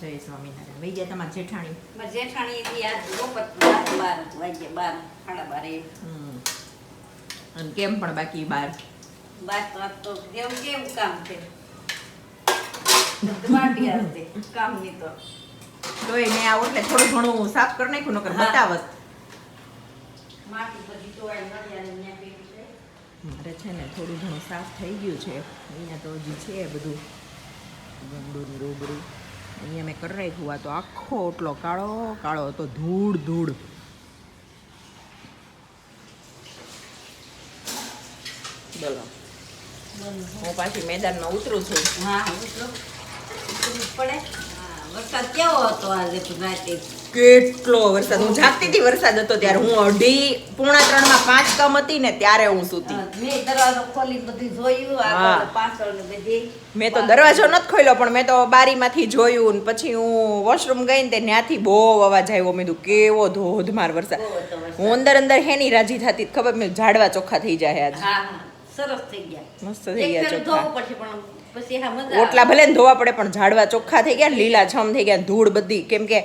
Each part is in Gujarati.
જય સ્વામિનારાયણ. વઈ ગયા તમારા જેઠાણી? મારી જેઠાણી આજ રોપત 12 વાગે 12 સાડા 12 અને કેમ પણ બાકી બાર તો કેવું કામ છે માટી આવતી કામ ની તો તોય મેં આવો એટલે થોડું ઘણું સાફ કરી નાખ્યું, નકર બતાવત. માટી બધી તોય નડિયાને ન્યા ભેગી થઈ. મારે છે ને થોડું ઘણું સાફ થઈ ગયું છે. અહીંયા તો હજી છે બધું ગંદું રૂબરૂ. અહીંયા મેં કરી નાખ્યું. આ તો આખો ઓટલો કાળો કાળો હતો, ધૂળ ધૂળ. બોલો, હું પાછી મેદાનમાં ઉતરું છું. હા ઉતરવું પડે. હા વરસાદ કેવો હતો આજે રાતે? કેટલો વરસાદ! હું જાગતી હતી વરસાદ હતો ત્યારે. હું 2:30 માં 5 કામ હતી ને ત્યારે હું સૂતી. મેં દરવાજો ખોલી બધું જોયું આગળ પાછળ ને બધી. મેં તો દરવાજો નથી ખોલ્યો, પણ મેં તો બારીમાંથી જોયું ને પછી હું વોશરૂમ ગઈ ને ત્યાંથી બહુ અવાજ આવ્યો. મેં કીધું કેવો ધોધમાર વરસાદ. હું અંદર અંદર હેની રાજી થતી ખબર, મેં ઝાડવા ચોખ્ખા થઈ જાય આજ. હા સરસ થઈ ગયા, મસ્ત થઈ ગયા ચોખ્ખા. ધોવું પડશે પણ પછી હા મજા ઓટલા ભલે ને ધોવા પડે પણ ઝાડવા ચોખ્ખા થઈ ગયા, લીલા છમ થઈ ગયા. ધૂળ બધી, કેમ કે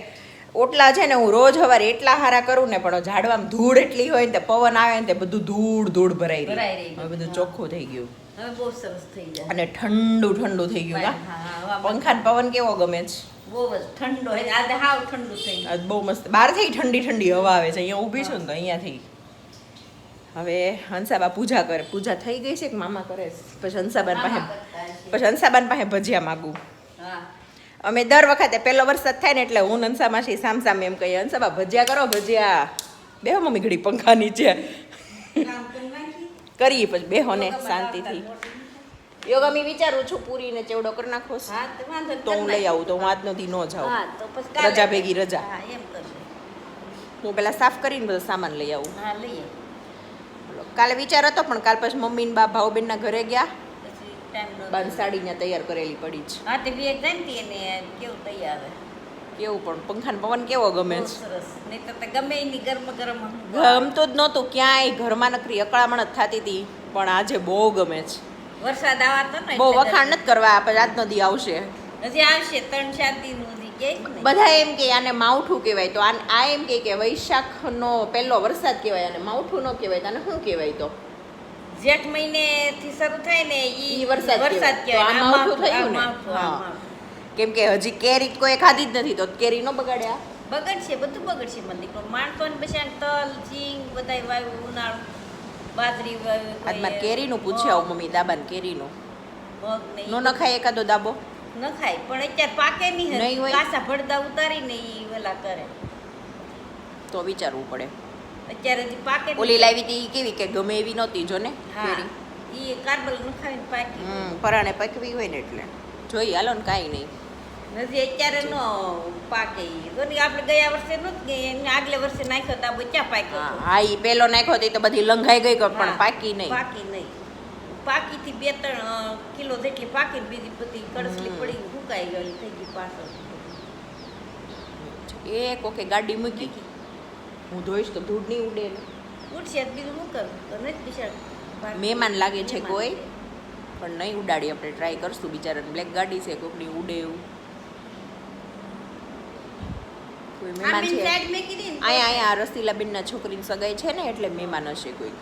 ઓટલા છે ને હું રોજ સવારે એટલા હારા કરું ને, પણ ઝાડવામાં ધૂળ એટલી હોય ને, પવન આવે ને તે બધું ધૂળ ધૂળ ભરાઈ રહી. હવે બધું ચોખ્ખું થઈ ગયું. હવે બહુ સરસ થઈ જાય અને ઠંડુ ઠંડુ થઈ ગયું. હા પંખા પવન કેવો ગમે છે. બહુ જ ઠંડો આજે હાવ ઠંડુ થઈ ગયું. આજ બહુ મસ્ત બહારથી ઠંડી ઠંડી હવા આવે છે. અહીંયા ઊભી છું ને તો અહીંયાથી. હવે હંસાબા પૂજા કરે. પૂજા થઈ ગઈ છે કે મામા કરે? પછી હંસાબાન પાસે ભજીયા માગું. હા અમે દર વખતે પહેલો વરસાદ થાય ને એટલે હું હંસા માસી સામ સામે એમ કહીએ, હંસાબા ભજીયા કરો, ભજીયા. બેહો મમ્મી ઘડી પંખા નીચે કરીએ, પછી બેહો ને શાંતિથી. યોગા મેં વિચારું છું પૂરીને ચેવડો કરી નાખો હા તો વાંધો તો હું લઈ આવું. તો હું આજનો દી ન જાઉં, હા તો પછી રજા ભેગી રજા. હા એમ કરશે. હું પેલા સાફ કરીને બધો સામાન લઈ આવું. હા લઈએ કાલે વિચાર હતો પણ કાલ પછી મમ્મી ને બા ભાવબેનના ઘરે ગયા. પછી ટાઈમ બાન સાડી ત્યાં તૈયાર કરેલી પડી છે. હા તે બે જાણતી એને કેવું તૈયાર આવે કેવું પણ પંખાનો પવન કેવો ગમે બહુ છે. સરસ. નહીં તો ગમે એની ગરમ ગરમ ગમતું જ નહોતું ક્યાંય, ઘરમાં નકરી અકળામણ જ થતી હતી. પણ આજે બહુ ગમે છે. વરસાદ આવાતો ને બહુ વખાણ નથી કરવા, પછી આજનો દી આવશે. હજી આવશે 3-4 દિન સુધી કે બધા એમ કે આને માવઠું કહેવાય, તો આ એમ કે વૈશાખનો પહેલો વરસાદ કહેવાય, અને માવઠું ન કહેવાય. તો આને શું કહેવાય? તો જેઠ મહિને થી શરૂ થાય ને ઈ વરસાદ કહેવાય. આ માવઠું થયું ને. માવઠું, હા. માવઠું. કેમ કે હજી કેરી કોઈ ખાધી જ નથી, તો કેરી ન બગાડ્યા. બગડશે, બધું બગડશે. મને દીકરો માણસોને પછી તલ સિંગ બધાય વાવ્યું, ઉનાળુ બાજરી વાવ્યું, આજ મારે કેરીનું પૂછ્યા આવું મમ્મી, દાબાને કેરીનું મગ ને નો નખાય એકાદો દાબો? ન ખાય પણ અત્યારે પાકે નહીં નહીં હોય. કાસા ભડદા ઉતારીને ઈ વેલા કરે તો વિચારવું પડે. અત્યારે હજી પાકે નહીં. ઓલી લાવી હતી ઈ કેવી કે ગમે એવી નહોતી જો ને હા કેરી. ઈ કાર્બલ ન ખાઈને પાકી પરાણે પકવી હોય ને એટલે જોઈ હાલો ને કાંઈ નહીં. નથી અત્યારે નો પાકે ઈ. તો નહીં આપણે ગયા વર્ષે નહોતું ગઈ, એને આગલે વર્ષે નાખ્યો તો આ ક્યાં પાક્યો હતો? હા ઈ પેલો નાખ્યો તો ઈ તો બધી લંઘાઈ ગઈ પણ હા, પાકી નહીં. પાકી નહીં. પાકીથી 2-3 કિલો જેટલી પાકી, બીજી બધી કડસલી પડી સુકાઈ ગયેલી થઈ ગઈ પાછળ. એ કોકે ગાડી મૂકી, હું ધોઈશ તો ધૂળ નહીં ઉડે ને. ઉઠશે તો બીજું શું કરું? તો નથી બિચાર મહેમાન લાગે છે કોઈ, પણ નહીં ઉડાડી. આપણે ટ્રાય કરશું. બિચારાને બ્લેક ગાડી છે, કોકની ઉડે એવું કોઈ મહેમાન છે. અહીંયા રસીલાબેનના છોકરીની સગાઈ છે ને એટલે મહેમાન હશે કોઈ.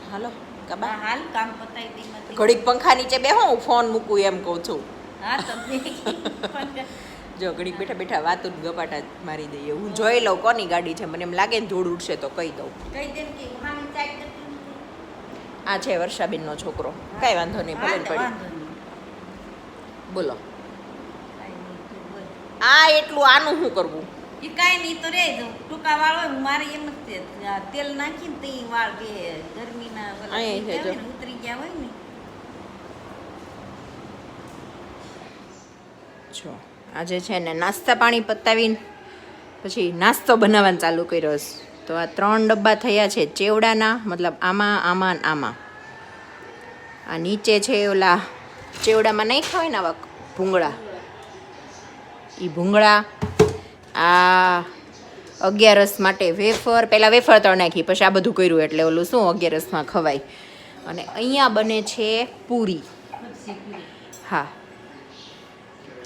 હાલો કબા, હાલ કામ પતાવી દઈ મને. ઘડીક પંખા નીચે બેહો, હું ફોન મૂકું એમ કહું છું. હા તમે જો ઘડીક બેઠા બેઠા વાતું ગપાટા મારી દઈએ. હું જોઈ લઉં કોની ગાડી છે. મને એમ લાગે ને ધૂળ ઉડશે તો કહી દઉં. કહી દેમ કે હામી ચાઈ કરતી નથી. આ છે વર્ષાબેનનો છોકરો. કાંઈ વાંધો નહીં, ભલે ને પડી. વાંધો નહીં. બોલો, કાંઈ નહીં, તું બોલ. આ એટલું આનું શું કરવું? ઈ કાંઈ નહીં તો રે જો ટૂંકા વાળ હોય મારે એમ જ છે. આ તેલ નાખીને તે વાળ કે ગરમીના ઓલા અહીં છે થઈ ગયા જો. હોય ને, ઉતરી ગયા હોય ને. જો આજે છે ને નાસ્તા પાણી પતાવીને પછી નાસ્તો બનાવવાનું ચાલુ કર્યો છે. તો આ 3 ડબ્બા થયા છે ચેવડાના, મતલબ આમાં આમાં ને આમાં. આ નીચે છે ઓલા ચેવડામાં નાખ્યા હોય ને આવા ભૂંગળા, એ ભૂંગળા. આ 11 માટે વેફર, પહેલાં વેફર તળ નાખી, પછી આ બધું કર્યું એટલે ઓલું શું 11માં ખવાય. અને અહીંયા બને છે પૂરી. હા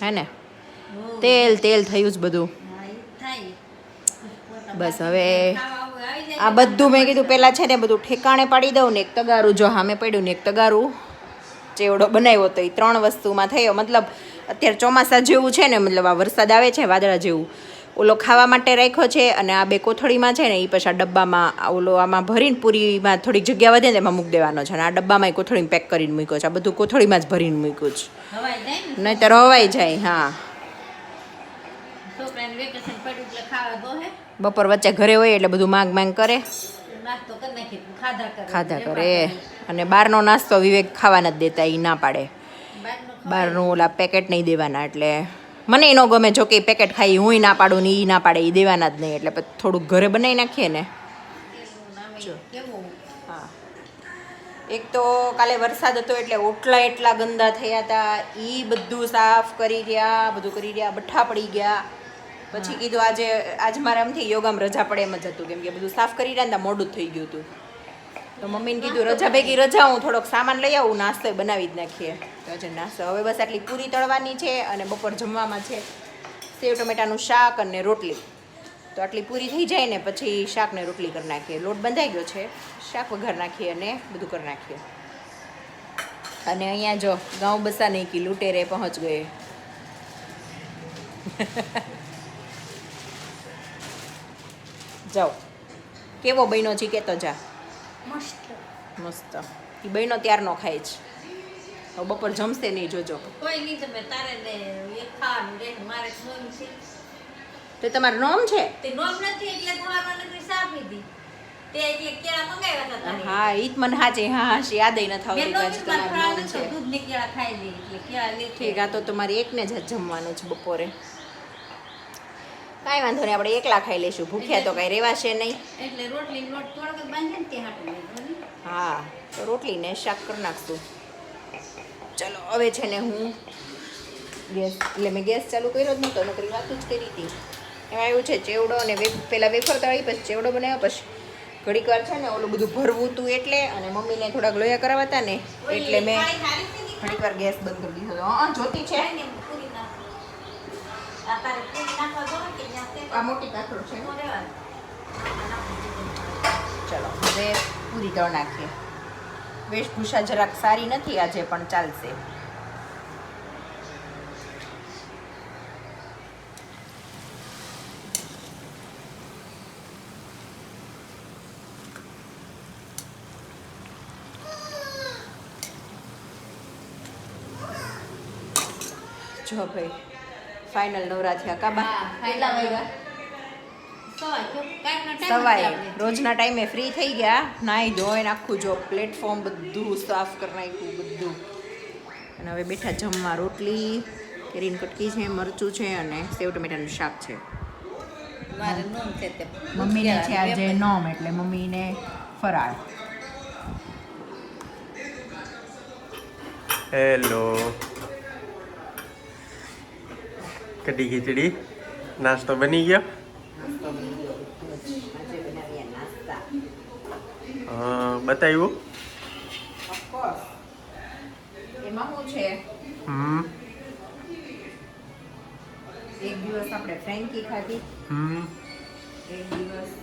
હે ને તેલ તેલ થયું જ બધું. હા, ઈ થાય. બસ હવે ખાવા આવું આવી જાય આ બધું મેં કીધું પહેલાં છે ને બધું ઠેકાણે પાડી દઉં ને એક તગારું જો સામે પડ્યું ને એક તગારું ચેવડો બનાવ્યો તો એ 3 વસ્તુમાં થયો. મતલબ અત્યારે ચોમાસા જેવું છે ને, મતલબ આ વરસાદ આવે છે વાદળા જેવું, ઓલો ખાવા માટે રાખ્યો છે અને આ 2 કોથળીમાં છે ને એ પછી આ ડબ્બામાં ઓલો આમાં ભરીને પૂરીમાં થોડીક જગ્યા વધે ને એમાં મૂકી દેવાનો છે. અને આ ડબ્બામાં કોથળીમાં પેક કરીને મૂક્યો છે. આ બધું કોથળીમાં જ ભરીને મૂક્યું છે, હવાઈ જાય ને નહીંતર હવાઈ જાય. હા, છોકરાને વેકેશન પડ્યું એટલે ખાવા દોહે બપોર વચ્ચે ઘરે હોય એટલે બધું માંગ માંગ કરે, નાસ્તો કરી નાખી ખાધા ખાધા કરે. અને બહારનો નાસ્તો વિવેક ખાવા નથી દેતા, એ ના પાડે. બહારનું ઓલા પેકેટ નહીં દેવાના, એટલે મને ન ગમે. જો કે પેકેટ ખાઈ હુંય ના પાડું ને એ ના પાડે, એ દેવાના જ નહીં. એટલે પછી થોડુંક ઘરે બનાવી નાખીએ ને. કેવું હા, એક તો કાલે વરસાદ હતો એટલે ઓટલા એટલા ગંદા થયા હતા, એ બધું સાફ કરી રહ્યા, બધું કરી રહ્યા, બઠ્ઠા પડી ગયા. પછી કીધું આજ મારે એમથી યોગામાં રજા પડે એમ જ હતું, કેમ કે બધું સાફ કરી રહ્યા ને મોડું જ થઈ ગયું હતું. તો મમ્મીને કીધું રજા ભેગી રજા, હું થોડોક સામાન લઈ આવું, નાસ્તો બનાવી જ નાખીએ. તો આજે નાસ્તો હવે બસ આટલી પૂરી તળવાની છે અને બપોર જમવામાં છે સેવ ટમેટાનું શાક અને રોટલી. તો આટલી પૂરી થઈ જાય ને પછી શાક ને રોટલી કરી નાખીએ. લોટ બંધાઈ ગયો છે, શાક વઘાર નાખીએ અને બધું કરી નાખીએ. અને અહીંયા જો ગાઉં બસા નહીં કી લૂંટેરે પહોંચ ગયે. જાઓ, કેવો બહેનો છે કે તો જા. મસ્ત મસ્ત. એ બહેનો ત્યારનો ખાય છે. હવે બપોર જમશે નહીં, જોજો. કોઈ નહીં, તમે તારે ને એક ખાવાનું રહે, મારે નોમ છે તો તમારું નામ છે? તે નોમ નથી એટલે થવામાં નથી સાપી દી તે એટલે કેળા મંગાવ્યા હતા તારે. હા, ઈ જ મને હાચે. હા હા, યાદ ય નથી આવતી મેં કે નોમ આજે જ તમારું નામ મારા છે. દૂધ ને કેળા ખાઈ લે એટલે કેળા લે ઠીક, આ તો તમારી એકને જ જમવાનું છે બપોરે. કાંઈ વાંધો નહીં, આપણે એકલા ખાઈ લઈશું. ભૂખ્યા તો કાંઈ રેવાશે નહીં. એટલે રોટલી લોટ થોડોક બાંધે ને તે હાટું લીધું ને. હા, તો રોટલીને શાક કરી નાખશું. ચલો હવે છે ને હું ગેસ, એટલે મેં ગેસ ચાલુ કર્યો જ નહોતો, નકરી વાત જ કરી હતી. એમાં એવું છે ચેવડો અને પહેલાં વેફર તળી, પછી ચેવડો બનાવ્યો, પછી ઘડીક વાર છે ને ઓલું બધું ભરવું હતું એટલે, અને મમ્મીને થોડાક લોયા કરાવવા હતા ને એટલે મેં થાળી હારી છે ને ઘડીક વાર ગેસ બંધ કરી દીધો. હા, જોતી છે. ખાઈને પૂરી નાખો. આ તારે પૂરી નાખવા દો ને કે ત્યાં તે આ મોટી કાથરોડ છે. તો રહેવાનું. ચલો હવે પૂરી તળ નાખીએ. વેશભૂષા જરાક સારી નથી આજે, પણ ચાલશે. જો ભાઈ ફાઇનલ નવરાત્રી કાબા હા, કેટલા વાગ્યા? સવાય તો કાંઈનો time નથી સવાય આપણે. રોજના ટાઈમે ફ્રી થઈ ગયા, નાહી ધોઈને આખું જો પ્લેટફોર્મ બધું સાફ કરી નાખ્યું બધું. અને હવે બેઠા જમવા. રોટલી, કેરીની કટકી છે, મરચું છે અને સેવ ટમેટાનું શાક છે. મારે નોમ છે તે મમ્મીને છે આજે નોમ, એટલે મમ્મીને ફરાળ. હેલો, કઢી ખીચડી નાસ્તો બની ગયો. આજે બનાવીએ નાસ્તા. બતાવ્યું. ઓફકોર્સ. એમાં શું છે, એક દિવસ આપણે ફ્રેન્કી ખાધી, એક દિવસ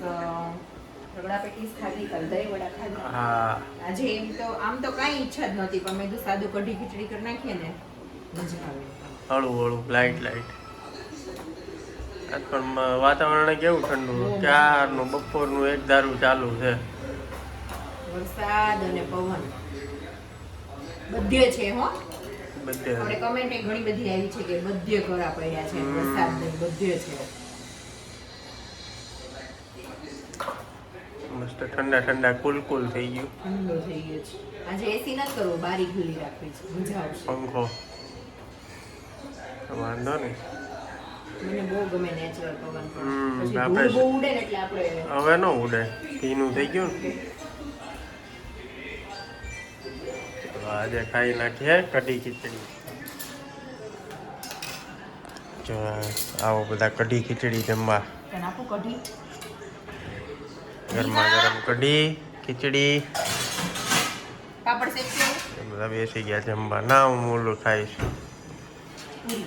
રગડા પેટીસ ખાધી, કાલ દહીં વડા ખાધી. હા, આજે એમ તો આમ તો કાંઈ ઈચ્છા જ નહોતી, પણ મેં તો સાદું કઢી ખીચડી કરી નાખીએ ને મજા આવે. હળવું હળવું લાઈટ લાઈટ. આજ પણ વાતાવરણ કેવું ઠંડુ, ક્યારનું બપોરનું એક ધારું ચાલુ છે. વરસાદ અને પવન બધે છે. હો, બધે આપણે કમેન્ટ ઘણી બધી આવી છે કે બધે ઘરા પડ્યા છે, વરસાદ નહીં, બધે છે. મસ્ત ઠંડા ઠંડા કુલ કુલ થઈ ગયું. ઠંડો થઈ ગયો છે. આજે એસી નથી કરવું, બારી ખુલ્લી રાખવી છે, મજા આવશે. પંખો વાંધો નહીં. મને બહુ ગમે નેચરલ પવન, પણ પછી આપણે ધૂળ બહુ ઉડે ને એટલે આપણે હવે ન ઉડે, ભીનું થઈ ગયું ને. તો આજે ખાઈ નાખીએ કઢી ખીચડી. જો આવો બધા કઢી ખીચડી જમવા. તને આપું કઢી? ગરમા ગરમ કઢી ખીચડી. પાપડ શેકીએ? એ બધા બેસી ગયા જમવા. ના, હું ઓલું ખાઈશ. પૂરી.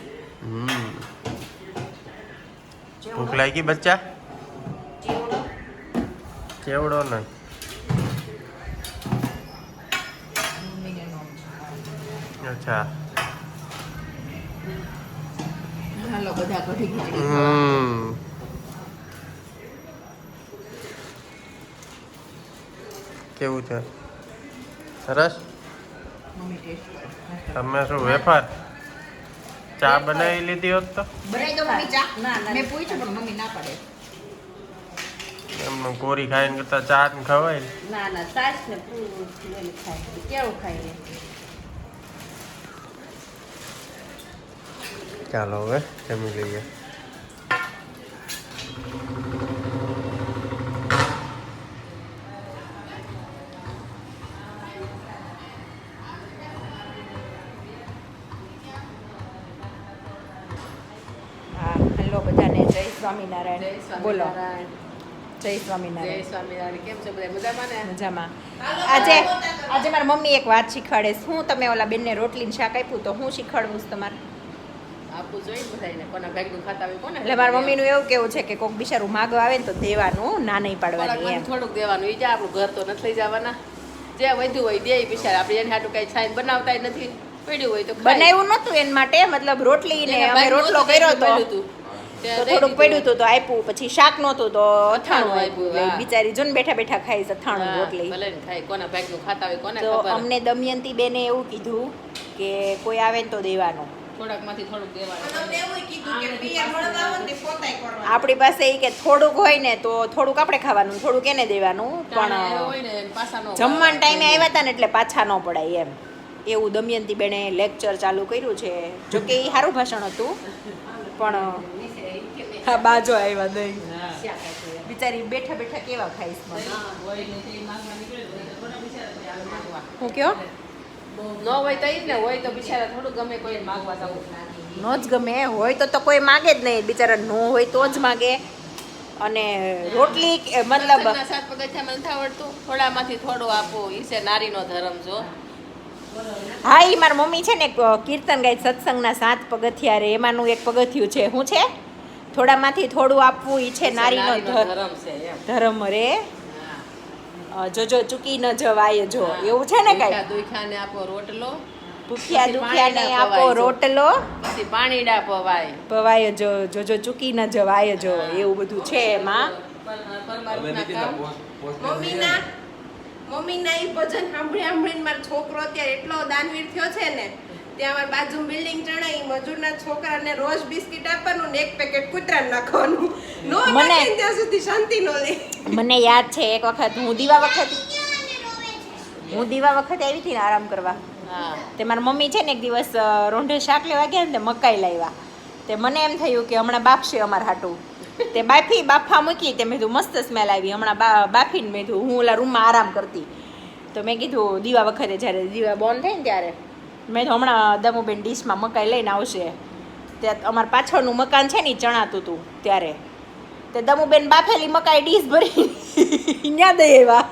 ભૂખ લાગી બચ્ચા? ચેવડો ને અચ્છા. હાલો બધા કઢી ખીચડી કેવું છે? સરસ. મમ્મી ટેસ્ટ તમે શું વેફર ચા બનાવી લીધી હોત તો? બનાવી દો મમ્મી ચા. મેં પૂછ્યું પણ મમ્મી ના પાડે. એમનું કોરી ખાઈને કરતા ચા ને ખવાય ને. ના સાસ ને પૂરું ખાય કેવું ખાય ચાલો હવે જમી લઈએ. હા હેલો બધાને જય સ્વામિનારાયણ. બોલો જય સ્વામિનારાયણ. સ્વામિનારાયણ. કેમ છો બધા મજામાં ને? મજામાં. આજે મારી મમ્મી એક વાત શીખવાડે. શું તમે ઓલા બેનને રોટલી ને શાક આપ્યું તો હું શીખવાડવું છું તમારે? આપવું જોઈએ બધાને કોના ભાગનું ખાતા હોય કોને. એટલે મારા મમ્મીનું એવું કેવું છે કે કોક બિચારું માગવા આવે ને તો દેવાનું, ના નહીં પાડવાની એમ. થોડુંક દેવાનું ઈ જા આપણું ઘર તો નથી લઈ જવાના. જે વધ્યું હોય દે બિચારા. આપણે એને હાટું કઈ છાઈ બનાવતાય નથી. પડ્યું હોય તો બનાવ્યું નતું એન માટે, મતલબ રોટલી ને અમે રોટલો કર્યો તો થોડુંક પડ્યું હતું તો આપ્યું. પછી શાક નહોતું તો અથાણું આપ્યું. એટલે બિચારી જો ને બેઠા બેઠા ખાઈ અથાણું રોટલી. ભલે ને ખાય કોના ભાગનું ખાતા હોય કોને તો ખબર. અમને દમયંતી બેને એવું કીધું કે કોઈ આવે ને તો દેવાનું. થોડાકમાંથી થોડુંક દેવાનું. આપણી પાસે એ કે થોડુંક હોય ને તો થોડુંક આપણે ખાવાનું, થોડુંક એને દેવાનું. પણ હોય ને પાછા નો જમવાના ટાઈમે આવ્યા હતા ને એટલે પાછા ન પડાય એમ. એવું દમયંતી બેને લેક્ચર ચાલુ કર્યું છે. જોકે એ સારું ભાષણ હતું પણ હા બાજો આવ્યા દહીં. બિચારી બેઠા બેઠા કેવા ખાઈશ હું કયો ન હોય તો ઈ જ ને, હોય તો બિચારા થોડું ગમે કોઈ માગવા જવું. નો જ ગમે. હોય તો કોઈ માગે જ નહીં બિચારા. નો હોય તો જ માગે. અને રોટલી મતલબ સત્સંગના 7 પગથિયા મને નથી આવડતું. થોડામાંથી થોડું આપો ઈ છે નારીનો ધર્મ. જો હા એ મારી મમ્મી છે ને એક કીર્તન ગાય સત્સંગના 7 પગથિયા રે એમાંનું એક પગથિયું છે. શું છે? થોડામાંથી થોડું આપવું ઈ છે નારીનો ધર્મ છે એમ. ધર્મ રે. જોજો ચૂકી ન જવાય જો એવું છે ને કઈ. દુખ્યાને આપો રોટલો, ભૂખ્યા દુખ્યાને આપો રોટલો, પછી પાણીડા પવાય. પવાય જો જોજો ચૂકી ન જવાય જો એવું બધું છે એમાં. મમ્મીના ઈ ભજન સાંભળીને મારો છોકરો અત્યારે એટલો દાનવીર થયો છે ને. ત્યાં અમારી બાજુ બિલ્ડિંગ ચણાઈ મજૂરના છોકરાને રોજ બિસ્કિટ આપવાનું ને એક પેકેટ કૂતરાને નાખવાનું. નો નાખે ત્યાં સુધી શાંતિ નો લે. મને યાદ છે એક વખત હું દીવા વખતે આવી હતી ને આરામ કરવા. તે મારી મમ્મી છે ને એક દિવસ રોંઢે શાક લેવા ગયા ને તે મકાઈ લાવ્યા. તે મને એમ થયું કે હમણાં બાફશે અમાર હાટું. તે બાફા મૂકી તે મેં કીધું મસ્ત સ્મેલ આવી. હમણાં બાફીને મેં કીધું હું ઓલા રૂમમાં આરામ કરતી તો મેં કીધું દીવા વખતે જ્યારે દીવા બોન થાય ને ત્યારે મેં તો હમણાં દમુબેન ડીશમાં મકાઈ લઈને આવશે. ત્યાં અમારા પાછળનું મકાન છે ને ચણાતું હતું ત્યારે તે દમુબેન બાફેલી મકાઈ ડીશ ભરી ત્યાં દઈ આવ્યા.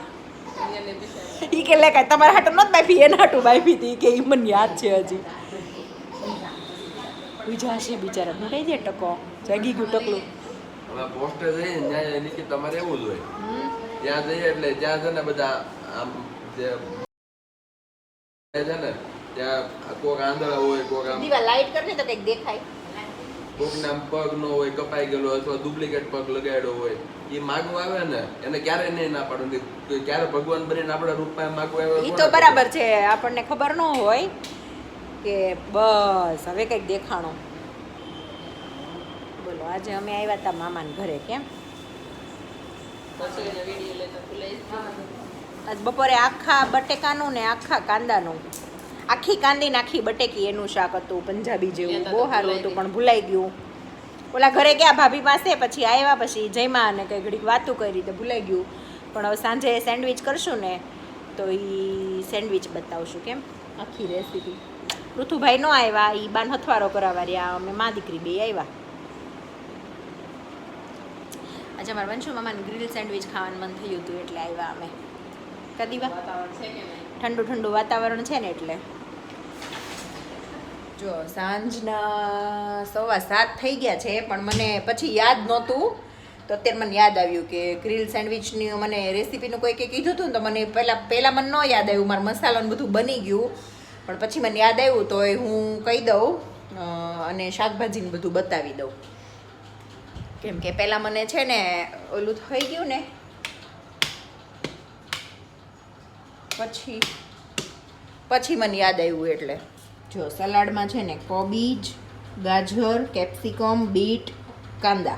એ કે લે કાંઈ તમારા હાટું નથી બાફી એના હાટું બાફી હતી કે એ મને યાદ છે હજી. બીજા છે બિચારા મૂકાઈ દે ટકો જાગી ગયું ટકલું. પોસ્ટર જઈએ ને ત્યાં નીચે તમારે એવું જ હોય. ત્યાં જઈએ એટલે ત્યાં છે ને બધા આમ જે છે ને ત્યાં કોક આંધળા હોય, કોક આમ દીવા લાઈટ કરને તો કંઈક દેખાય. કોક ને આમ પગ નો હોય, કપાઈ ગયેલો અથવા ડુપ્લિકેટ પગ લગાડ્યો હોય એ માગવું આવે ને એને ક્યારે નહીં ના પાડવું. ક્યારે ભગવાન બનીને આપણા રૂપમાં માગવું આવે એ તો બરાબર છે. આપણને ખબર ન હોય કે બસ હવે કંઈક દેખાણો. બોલો આજે અમે આવ્યા હતા મામાના ઘરે. કેમ આજ બપોરે આખા બટેકાનું ને આખા કાંદાનું, આખી કાંદી ને આખી બટેકી એનું શાક હતું પંજાબી જેવું. બહુ સારું હતું પણ ભૂલાઈ ગયું. ઓલા ઘરે ગયા ભાભી પાસે, પછી આવ્યા પછી જમ્યા અને કંઈ ઘડીક વાતું કરી તો ભૂલાઈ ગયું. પણ હવે સાંજે સેન્ડવિચ કરશું ને તો એ સેન્ડવિચ બતાવશું. કેમ આખી રેસીપી. ઋતુભાઈ નો આવ્યા, એ બાન હથવારો કરાવવા રહ્યા. અમે મા દીકરી બે આવ્યા. આજે અમારા વંશુ મામાને ગ્રીલ સેન્ડવિચ ખાવાનું મન થયું હતું એટલે આવ્યા અમે. કદીવા ઠંડુ ઠંડુ વાતાવરણ છે ને એટલે જો સાંજના 6:15 થઈ ગયા છે, પણ મને પછી યાદ નહોતું, તો અત્યારે મને યાદ આવ્યું કે ગ્રીલ સેન્ડવિચની મને રેસીપીનું કોઈ કંઈ કીધું હતું ને, તો મને પહેલાં મને ન યાદ આવ્યું, મારું મસાલાનું બધું બની ગયું, પણ પછી મને યાદ આવ્યું તો હું કહી દઉં અને શાકભાજીને બધું બતાવી દઉં, કેમ કે પહેલાં મને છે ને ઓલું થઈ ગયું ને, પછી મને યાદ આવ્યું. એટલે જો સલાડમાં છે ને કોબીજ, ગાજર, કેપ્સિકમ, બીટ, કાંદા,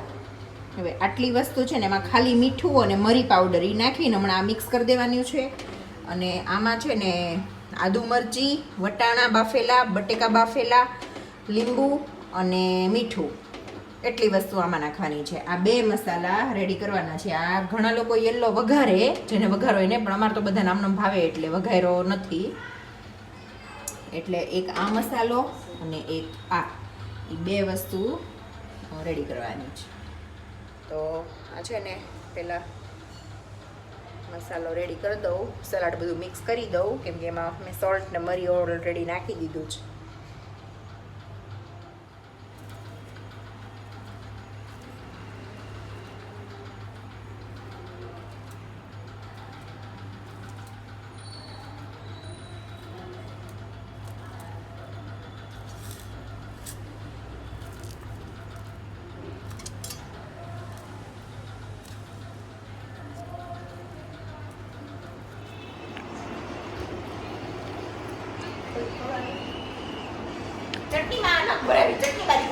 હવે આટલી વસ્તુ છે ને એમાં ખાલી મીઠું અને મરી પાવડર એ નાખીને હમણાં મિક્સ કરી દેવાનું છે. અને આમાં છે ને આદુ મરચી, વટાણા બાફેલા, બટેકા બાફેલા, લીંબુ અને મીઠું, એટલી વસ્તુ આમાં નાખવાની છે. આ 2 મસાલા રેડી કરવાના છે. આ ઘણા લોકો યલો વઘારે, જેને વઘારો એને, પણ અમારે તો બધા નામનો ભાવે એટલે વઘાર્યો નથી. એટલે એક આ મસાલો અને એક આ, એ 2 વસ્તુ રેડી કરવાની છે. તો આ છે ને પહેલાં મસાલો રેડી કરી દઉં, સલાડ બધું મિક્સ કરી દઉં, કેમ કે એમાં મેં સોલ્ટ ને મરી ઓલરેડી નાખી દીધું છે. ચટણીમાં નાખ ભરાવી, ચટણી બારી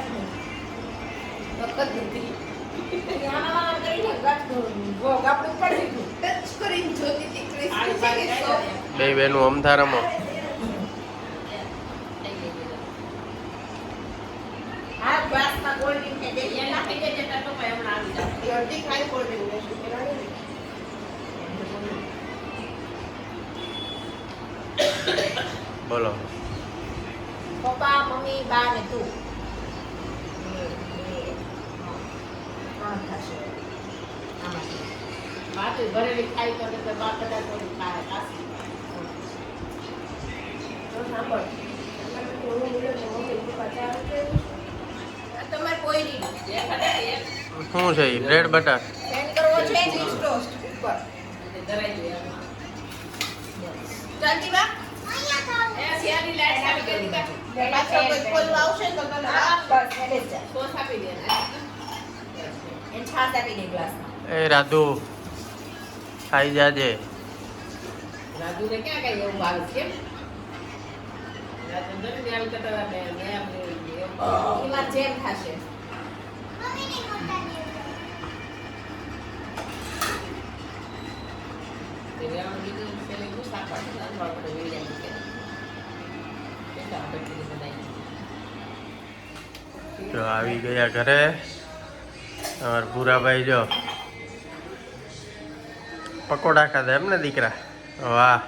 વખત દીધી આમાં કરીને ભોગ આપણું પડી ગયું, ટચ કરીને જોતી હતી ક્રિસ્પી છે કે સોફ્ટ. બે બેનું અમથારામાં આ ગ્લાસમાં કોલ્ડ ડ્રિંક ને દે નાખી દેજે તો ટોપાઈ હમણાં આવી જાય. એ અડધી ખાલી કોલ્ડ ડ્રિંક લેશું પેલા બોલો. પપ્પા, મમ્મી, બા ને તું. 3 થશે આમાંથી. બાકી ભરેલી ખાઈ તો એટલે બા કદાચ થોડી ખાય કાશી. તો સાંભળ, તમારે કોઈ નહીં શું છે એ બ્રેડ બટર? સેન્ડ કરવો છે ચીઝ ટોસ્ટ ઉપર. ધરાઈ દે એમાં. ચાલતી બા એ શિયાળી લાઈટ ચાલુ કરી દીધા. પાછળ કોઈ ખોલવા આવશે તો તને બસ એને જ જા. સોસ આપી દે. એને છાશ આપી દે ગ્લાસમાં. એ રાધુ ખાઈ જાજે. રાજુને ક્યાં કઈ એવું ભાવે છે કેમ? રાજુ જલ્દી આવી કરતા મેં એમાં જેમ થશે. જો આવી ગયા ઘરે અમારા ભૂરાભાઈ. જો પકોડા ખાધા એમ ને દીકરા? વાહ,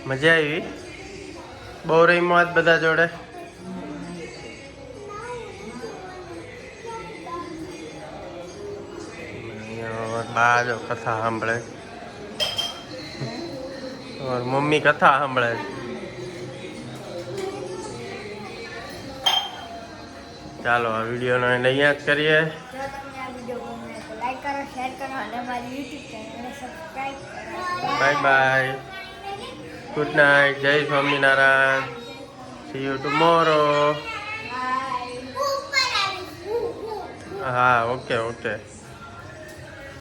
મજા આવી. બહુ રહીમો આજ બધા જોડે. બા જો કથા સાંભળે, મમ્મી કથા સાંભળે. ચાલો આ વિડીયોનો એને અહીંયા જ કરીએ. જો તમને આ વિડીયો ગમે તો લાઈક કરો, શેર કરો અને અમારી યુટ્યુબ ચેનલને સબસ્ક્રાઇબ કરો. બાય બાય, ગુડ નાઇટ, જય Swaminarayan, see you tomorrow. Bye. ઉપર આવીશ. હા, ઓકે ઓકે.